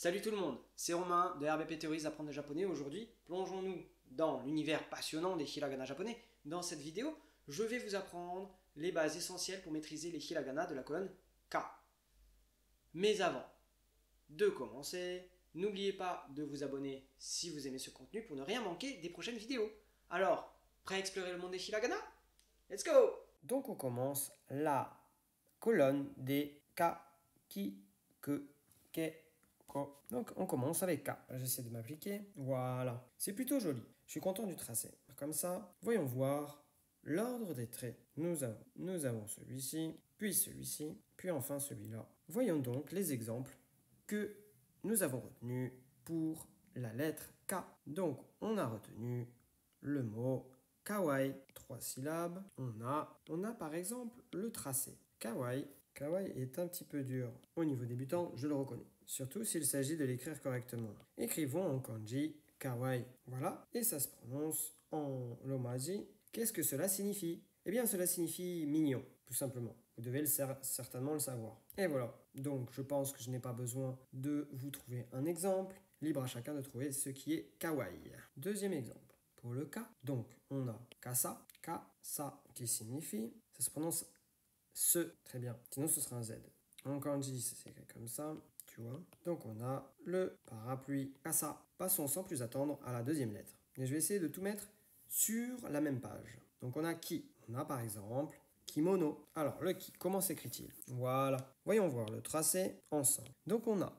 Salut tout le monde, c'est Romain de RBP Theories Apprendre le japonais. Aujourd'hui, plongeons-nous dans l'univers passionnant des hiragana japonais. Dans cette vidéo, je vais vous apprendre les bases essentielles pour maîtriser les hiragana de la colonne K. Mais avant de commencer, n'oubliez pas de vous abonner si vous aimez ce contenu pour ne rien manquer des prochaines vidéos. Alors, prêt à explorer le monde des hiragana? Let's go! Donc on commence la colonne des Ka, Ki, Ke, Ke, Ko. Donc on commence avec K. J'essaie de m'appliquer. Voilà. C'est plutôt joli. Je suis content du tracé. Comme ça, voyons voir l'ordre des traits. Nous avons celui-ci, puis celui-ci, puis enfin celui-là. Voyons donc les exemples que nous avons retenus pour la lettre K. Donc on a retenu le mot kawaii, 3 syllabes. On a par exemple le tracé. Kawaii. Kawaii est un petit peu dur au niveau débutant, je le reconnais. Surtout s'il s'agit de l'écrire correctement. Écrivons en kanji kawaii. Voilà, et ça se prononce en romaji. Qu'est-ce que cela signifie? Eh bien, cela signifie mignon, tout simplement. Vous devez certainement le savoir. Et voilà, donc je pense que je n'ai pas besoin de vous trouver un exemple. Libre à chacun de trouver ce qui est kawaii. Deuxième exemple. Pour le ka, donc on a kasa, kasa qui signifie, ça se prononce ce, très bien, sinon ce sera un Z. En kanji, c'est écrit comme ça, tu vois. Donc on a le parapluie kasa. Passons sans plus attendre à la deuxième lettre. Et je vais essayer de tout mettre sur la même page. Donc on a ki. On a par exemple kimono. Alors le ki, comment s'écrit-il? Voilà. Voyons voir le tracé ensemble. Donc on a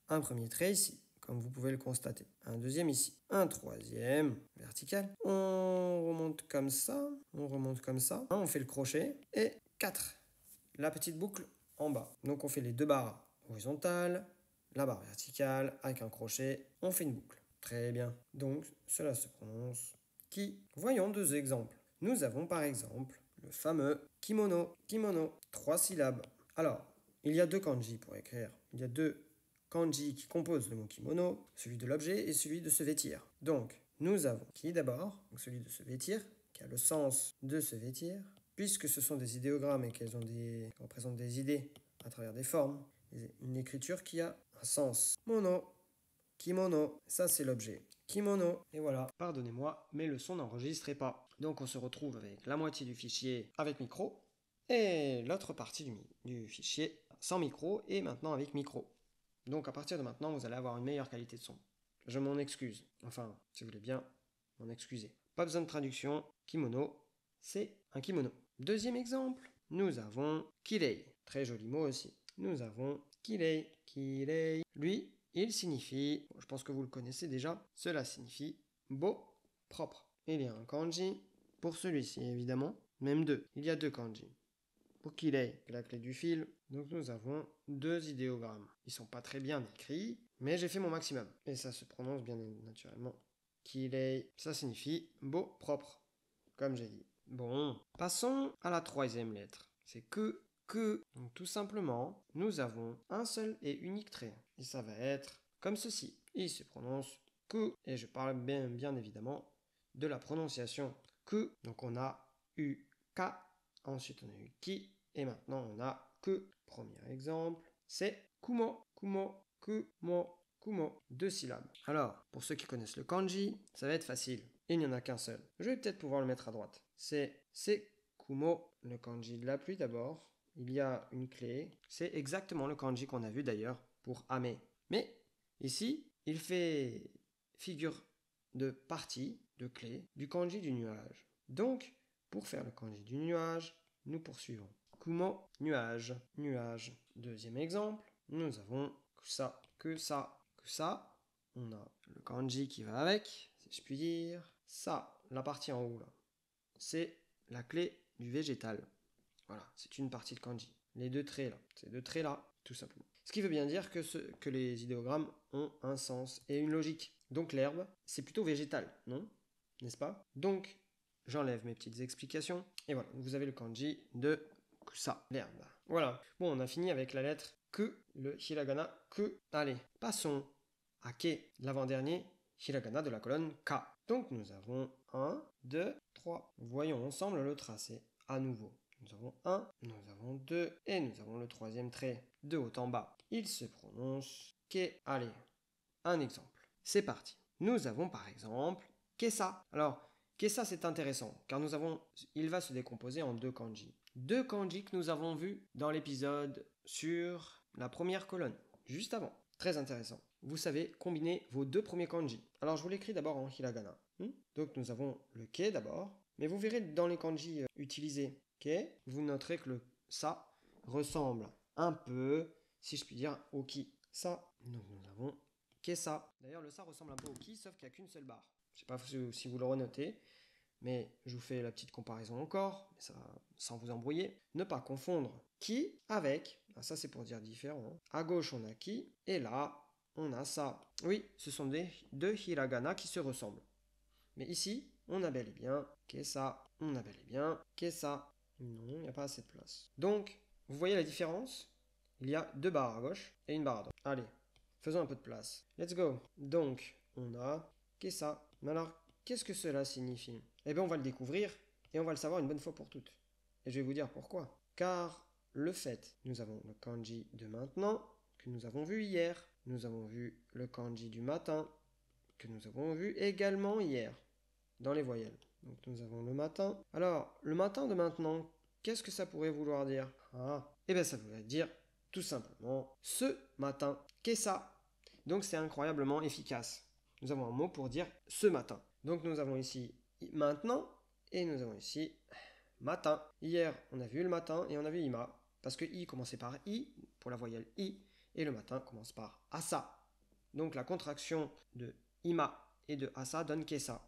un premier trait ici, comme vous pouvez le constater. Un deuxième ici. Un troisième vertical. On remonte comme ça. On fait le crochet. Et 4. La petite boucle en bas. Donc on fait les deux barres horizontales, la barre verticale avec un crochet. On fait une boucle. Très bien. Donc cela se prononce ki. Voyons deux exemples. Nous avons par exemple le fameux kimono. Kimono, 3 syllabes. Alors, il y a deux kanji pour écrire. Il y a deux kanji qui composent le mot kimono, celui de l'objet et celui de se vêtir. Donc, nous avons ki d'abord, donc celui de se vêtir, qui a le sens de se vêtir, puisque ce sont des idéogrammes et qu'elles représentent des idées à travers des formes, une écriture qui a un sens. Mono, kimono, ça c'est l'objet. Kimono, et voilà. Pardonnez-moi, mais le son n'enregistrait pas. Donc on se retrouve avec la moitié du fichier avec micro, et l'autre partie du fichier sans micro, et maintenant avec micro. Donc à partir de maintenant, vous allez avoir une meilleure qualité de son. Je m'en excuse. Enfin, si vous voulez bien, m'en excuser. Pas besoin de traduction. Kimono, c'est un kimono. Deuxième exemple, nous avons kirei. Très joli mot aussi. Nous avons kirei. Kirei. Lui, il signifie, je pense que vous le connaissez déjà, cela signifie beau, propre. Il y a un kanji pour celui-ci, évidemment. Même deux. Il y a deux kanji. Pour kirei, la clé du fil. Donc nous avons deux idéogrammes. Ils sont pas très bien écrits, mais j'ai fait mon maximum. Et ça se prononce bien naturellement. Kirei, ça signifie beau, propre, comme j'ai dit. Bon, passons à la troisième lettre. C'est que. Donc tout simplement, nous avons un seul et unique trait. Et ça va être comme ceci. Il se prononce que. Et je parle bien évidemment de la prononciation que. Donc on a eu K, ensuite on a eu ki, et maintenant on a que. Premier exemple, c'est kumo. Kumo, kumo, kumo. 2 syllabes. Alors, pour ceux qui connaissent le kanji, ça va être facile. Il n'y en a qu'un seul. Je vais peut-être pouvoir le mettre à droite. C'est kumo, le kanji de la pluie d'abord. Il y a une clé. C'est exactement le kanji qu'on a vu d'ailleurs pour ame. Mais ici, il fait figure de partie, de clé, du kanji du nuage. Donc, pour faire le kanji du nuage, nous poursuivons. Kumo, nuage, nuage. Deuxième exemple, nous avons kusa, kusa, kusa. On a le kanji qui va avec, si je puis dire. Ça, la partie en haut là, c'est la clé du végétal. Voilà, c'est une partie de kanji. Les deux traits là, ces deux traits là, tout simplement. Ce qui veut bien dire que les idéogrammes ont un sens et une logique. Donc l'herbe, c'est plutôt végétal, non? N'est-ce pas? Donc, j'enlève mes petites explications. Et voilà, vous avez le kanji de kusa, l'herbe. Voilà. Bon, on a fini avec la lettre que, le hiragana que. Allez, passons à ke, l'avant-dernier hiragana de la colonne K. Donc nous avons 1, 2, 3. Voyons ensemble le tracé à nouveau. Nous avons 1, nous avons 2, et nous avons le troisième trait de haut en bas. Il se prononce ke. Allez, un exemple. C'est parti. Nous avons par exemple Kesa. Alors, Kesa c'est intéressant car il va se décomposer en deux kanji. Deux kanji que nous avons vus dans l'épisode sur la première colonne, juste avant. Très intéressant. Vous savez combiner vos deux premiers kanji. Alors je vous l'écris d'abord en hiragana. Donc nous avons le ke d'abord. Mais vous verrez dans les kanji utilisés ke, vous noterez que le sa ressemble un peu, si je puis dire, au ki. Ça. Donc nous avons kesa. D'ailleurs le sa ressemble un peu au ki, sauf qu'il n'y a qu'une seule barre. Je ne sais pas si vous le renotez, mais je vous fais la petite comparaison encore, mais ça, sans vous embrouiller. Ne pas confondre ki avec, ça c'est pour dire différent. À gauche on a ki, et là on a ça. Oui, ce sont deux hiragana qui se ressemblent. Mais ici, on a bel et bien kesa, on a bel et bien kesa. Non, il n'y a pas assez de place. Donc, vous voyez la différence? Il y a deux barres à gauche et une barre à droite. Allez, faisons un peu de place. Let's go. Donc, on a kesa. Mais alors, qu'est-ce que cela signifie? Eh bien, on va le découvrir et on va le savoir une bonne fois pour toutes. Et je vais vous dire pourquoi. Car le fait, nous avons le kanji de maintenant, que nous avons vu hier. Nous avons vu le kanji du matin, que nous avons vu également hier, dans les voyelles. Donc nous avons le matin. Alors, le matin de maintenant, qu'est-ce que ça pourrait vouloir dire? Eh bien ça voudrait dire tout simplement ce matin. Kesa. Donc c'est incroyablement efficace. Nous avons un mot pour dire ce matin. Donc nous avons ici maintenant et nous avons ici matin. Hier, on a vu le matin et on a vu ima. Parce que i commençait par i, pour la voyelle i, et le matin commence par asa. Donc la contraction de ima et de asa donne kesa.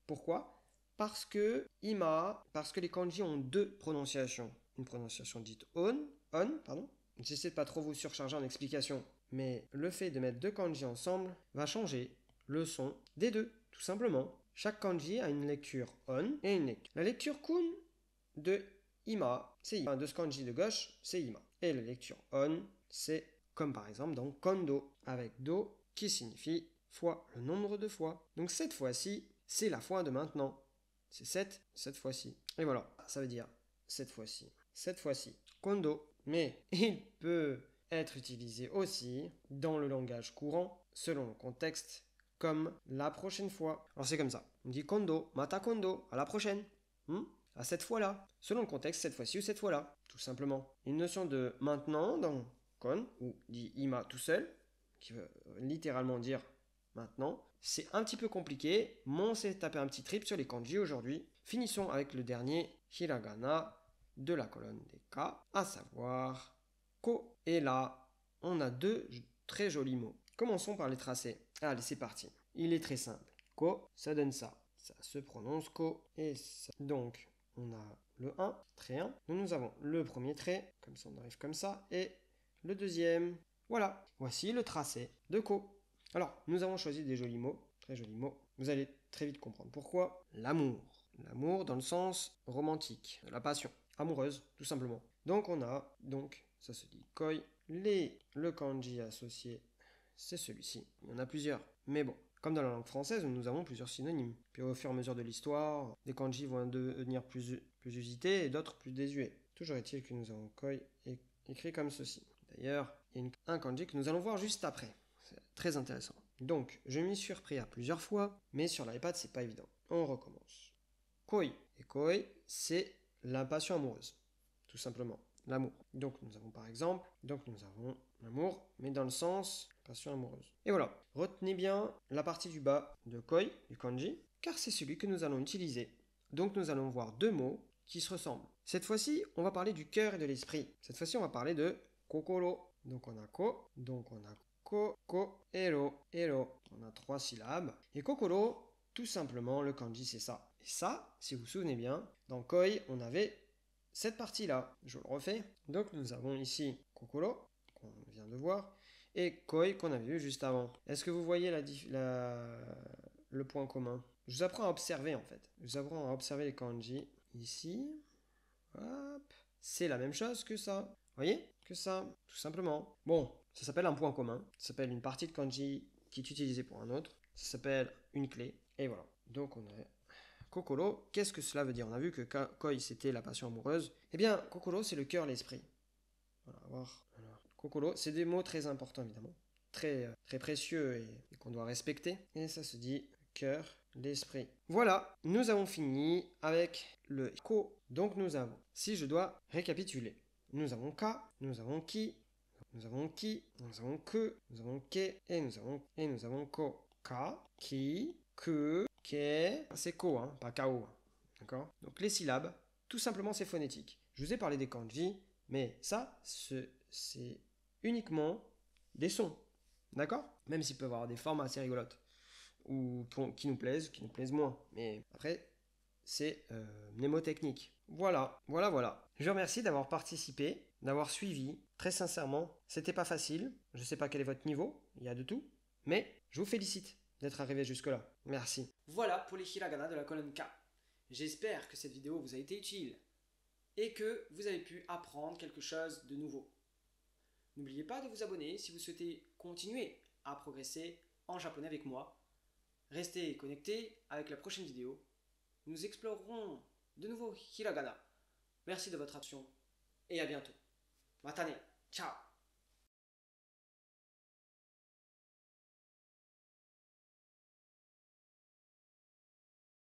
Pourquoi? Parce que les kanji ont deux prononciations. Une prononciation dite on, pardon. J'essaie de pas trop vous surcharger en explication, mais le fait de mettre deux kanji ensemble va changer le son des deux, tout simplement. Chaque kanji a une lecture on et une lecture. La lecture kun de ima, c'est ima. De ce kanji de gauche, c'est ima. Et la lecture on, c'est comme par exemple dans kondo, avec do qui signifie fois, le nombre de fois. Donc cette fois-ci, c'est la fois de maintenant. C'est cette fois-ci. Et voilà, ça veut dire cette fois-ci, kondo. Mais il peut être utilisé aussi dans le langage courant, selon le contexte, comme la prochaine fois. Alors c'est comme ça. On dit kondo, mata kondo, à la prochaine. À cette fois-là. Selon le contexte, cette fois-ci ou cette fois-là. Tout simplement. Une notion de maintenant dans kon, ou dit ima tout seul, qui veut littéralement dire maintenant. C'est un petit peu compliqué, mais on s'est tapé un petit trip sur les kanji aujourd'hui. Finissons avec le dernier hiragana de la colonne des ka, à savoir ko. Et là, on a deux très jolis mots. Commençons par les tracer. Allez, c'est parti. Il est très simple. Ko, ça donne ça. Ça se prononce ko et ça. Donc, on a le 1, trait 1. Nous avons le premier trait, comme ça on arrive comme ça, et le deuxième. Voilà, voici le tracé de ko. Alors, nous avons choisi des jolis mots, très jolis mots. Vous allez très vite comprendre pourquoi. L'amour. L'amour dans le sens romantique, de la passion. Amoureuse, tout simplement. Donc on a, ça se dit koi. Le kanji associé, c'est celui-ci. Il y en a plusieurs, mais bon. Comme dans la langue française, nous avons plusieurs synonymes. Puis au fur et à mesure de l'histoire, des kanji vont devenir plus usités et d'autres plus désuets. Toujours est-il que nous avons koi écrit comme ceci. D'ailleurs, il y a un kanji que nous allons voir juste après. C'est très intéressant. Donc, je m'y suis repris à plusieurs fois, mais sur l'iPad, c'est pas évident. On recommence. Koi. Et koi, c'est la passion amoureuse. Tout simplement. L'amour. Donc, nous avons par exemple, l'amour, mais dans le sens passion amoureuse. Et voilà. Retenez bien la partie du bas de koi, du kanji, car c'est celui que nous allons utiliser. Donc, nous allons voir deux mots qui se ressemblent. Cette fois-ci, on va parler du cœur et de l'esprit. Cette fois-ci, on va parler de kokoro. Donc, on a ko, ko, ero. On a 3 syllabes. Et kokoro, tout simplement, le kanji, c'est ça. Et ça, si vous vous souvenez bien, dans koi, on avait cette partie-là. Je le refais. Donc, nous avons ici kokoro, qu'on vient de voir, et koi, qu'on avait vu juste avant. Est-ce que vous voyez le point commun? Je vous apprends à observer, en fait. Je vous apprends à observer les kanji. Ici, hop, c'est la même chose que ça. Vous voyez? Que ça, tout simplement. Bon, ça s'appelle un point commun. Ça s'appelle une partie de kanji qui est utilisée pour un autre. Ça s'appelle une clé. Et voilà. Donc, on a kokoro. Qu'est-ce que cela veut dire? On a vu que koi, c'était la passion amoureuse. Eh bien, kokoro, c'est le cœur, l'esprit. Voilà, voir. Alors, kokoro, c'est des mots très importants, évidemment. très précieux et qu'on doit respecter. Et ça se dit cœur, l'esprit. Voilà, nous avons fini avec le ko. Donc nous avons, si je dois récapituler, nous avons ka, nous avons ki, nous avons ki, nous avons que, nous avons ke et nous avons ko. Ka, ki, que, ke, c'est ko, hein, pas kao. D'accord? Donc les syllabes, tout simplement c'est phonétique. Je vous ai parlé des kanji, mais ça, c'est uniquement des sons. D'accord? Même s'ils peuvent avoir des formes assez rigolotes. Ou qui nous plaisent moins. Mais après, c'est mnémotechnique. Voilà. Je vous remercie d'avoir participé, d'avoir suivi. Très sincèrement, c'était pas facile. Je ne sais pas quel est votre niveau, il y a de tout. Mais je vous félicite d'être arrivé jusque-là. Merci. Voilà pour les hiragana de la colonne K. J'espère que cette vidéo vous a été utile et que vous avez pu apprendre quelque chose de nouveau. N'oubliez pas de vous abonner si vous souhaitez continuer à progresser en japonais avec moi. Restez connectés avec la prochaine vidéo. Nous explorerons de nouveaux hiragana. Merci de votre attention et à bientôt. Matane, ciao.